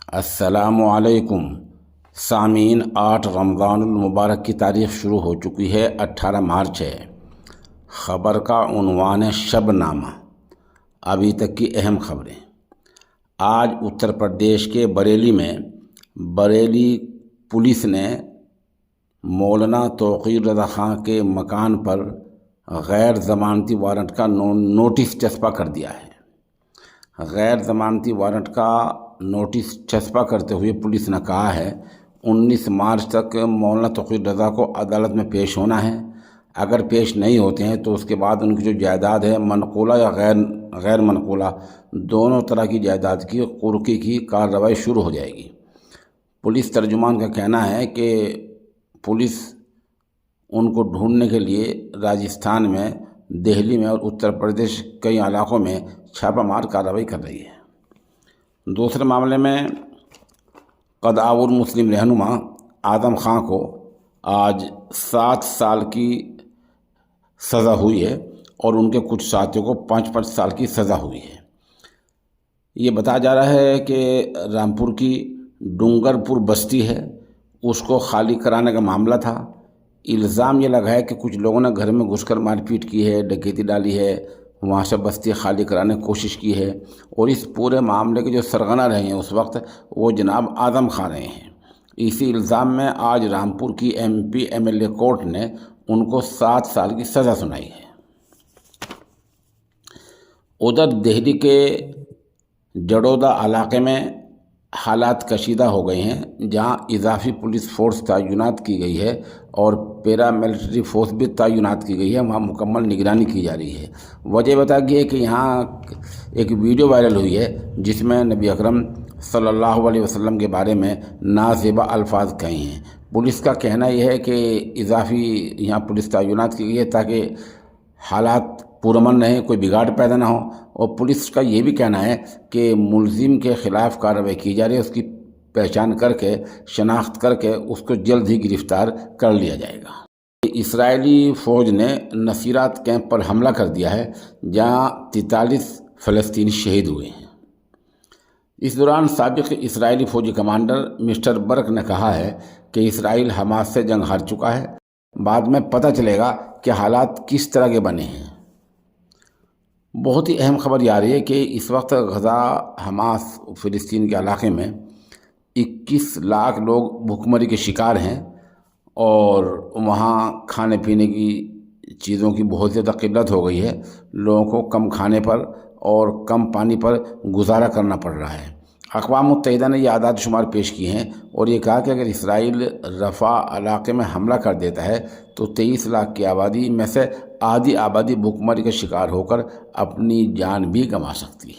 السلام علیکم سامعین، 8 رمضان المبارک کی تاریخ شروع ہو چکی ہے، 18 مارچ ہے۔ خبر کا عنوان ہے شب نامہ۔ ابھی تک کی اہم خبریں۔ آج اتر پردیش کے بریلی میں بریلی پولیس نے مولانا توقیر رضا خان کے مکان پر غیر ضمانتی وارنٹ کا نوٹس چسپاں کر دیا ہے۔ غیر ضمانتی وارنٹ کا نوٹس چسپاں کرتے ہوئے پولیس نے کہا ہے 19 مارچ تک مولانا توقیر رضا کو عدالت میں پیش ہونا ہے۔ اگر پیش نہیں ہوتے ہیں تو اس کے بعد ان کی جو جائیداد ہے، منقولہ یا غیر منقولہ، دونوں طرح کی جائیداد کی قرقی کی کارروائی شروع ہو جائے گی۔ پولیس ترجمان کا کہنا ہے کہ پولیس ان کو ڈھونڈنے کے لیے راجستھان میں، دہلی میں اور اتر پردیش کئی علاقوں میں چھاپہ مار کارروائی کر رہی ہے۔ دوسرے معاملے میں قدآور مسلم رہنما اعظم خان کو آج 7 سال کی سزا ہوئی ہے اور ان کے کچھ ساتھیوں کو 5 سال کی سزا ہوئی ہے۔ یہ بتایا جا رہا ہے کہ رامپور کی ڈونگر پور بستی ہے، اس کو خالی کرانے کا معاملہ تھا۔ الزام یہ لگا ہے کہ کچھ لوگوں نے گھر میں گھس کر مار پیٹ کی ہے، ڈکیتی ڈالی ہے، وہاں سے بستی خالی کرانے کی کوشش کی ہے، اور اس پورے معاملے کے جو سرغنہ رہے ہیں اس وقت وہ جناب اعظم خان رہے ہیں۔ اسی الزام میں آج رامپور کی MP MLA کورٹ نے ان کو 7 سال کی سزا سنائی ہے۔ ادھر دہلی کے جڑودا علاقے میں حالات کشیدہ ہو گئے ہیں، جہاں اضافی پولیس فورس تعینات کی گئی ہے اور پیرا ملٹری فورس بھی تعینات کی گئی ہے، وہاں مکمل نگرانی کی جا رہی ہے۔ وجہ بتا گئی ہے کہ یہاں ایک ویڈیو وائرل ہوئی ہے جس میں نبی اکرم صلی اللہ علیہ وسلم کے بارے میں نازیبا الفاظ کہے ہیں۔ پولیس کا کہنا یہ ہے کہ اضافی یہاں پولیس تعینات کی گئی ہے تاکہ حالات پرامن رہیں، کوئی بگاڑ پیدا نہ ہو، اور پولیس کا یہ بھی کہنا ہے کہ ملزم کے خلاف کارروائی کی جا رہی ہے، اس کی پہچان کر کے، شناخت کر کے اس کو جلد ہی گرفتار کر لیا جائے گا۔ اسرائیلی فوج نے نصیرات کیمپ پر حملہ کر دیا ہے جہاں 43 فلسطینی شہید ہوئے ہیں۔ اس دوران سابق اسرائیلی فوجی کمانڈر مسٹر برک نے کہا ہے کہ اسرائیل حماس سے جنگ ہار چکا ہے، بعد میں پتہ چلے گا کہ حالات کس طرح کے بنے ہیں۔ بہت ہی اہم خبر یہ آ رہی ہے کہ اس وقت غزہ حماس فلسطین کے علاقے میں 21 لاکھ لوگ بھوکمری کے شکار ہیں، اور وہاں کھانے پینے کی چیزوں کی بہت زیادہ قلت ہو گئی ہے۔ لوگوں کو کم کھانے پر اور کم پانی پر گزارا کرنا پڑ رہا ہے۔ اقوام متحدہ نے یہ اعداد شمار پیش کی ہیں اور یہ کہا کہ اگر اسرائیل رفح علاقے میں حملہ کر دیتا ہے تو 23 لاکھ کی آبادی میں سے آدھی آبادی بھوکمری کا شکار ہو کر اپنی جان بھی گنوا سکتی ہے۔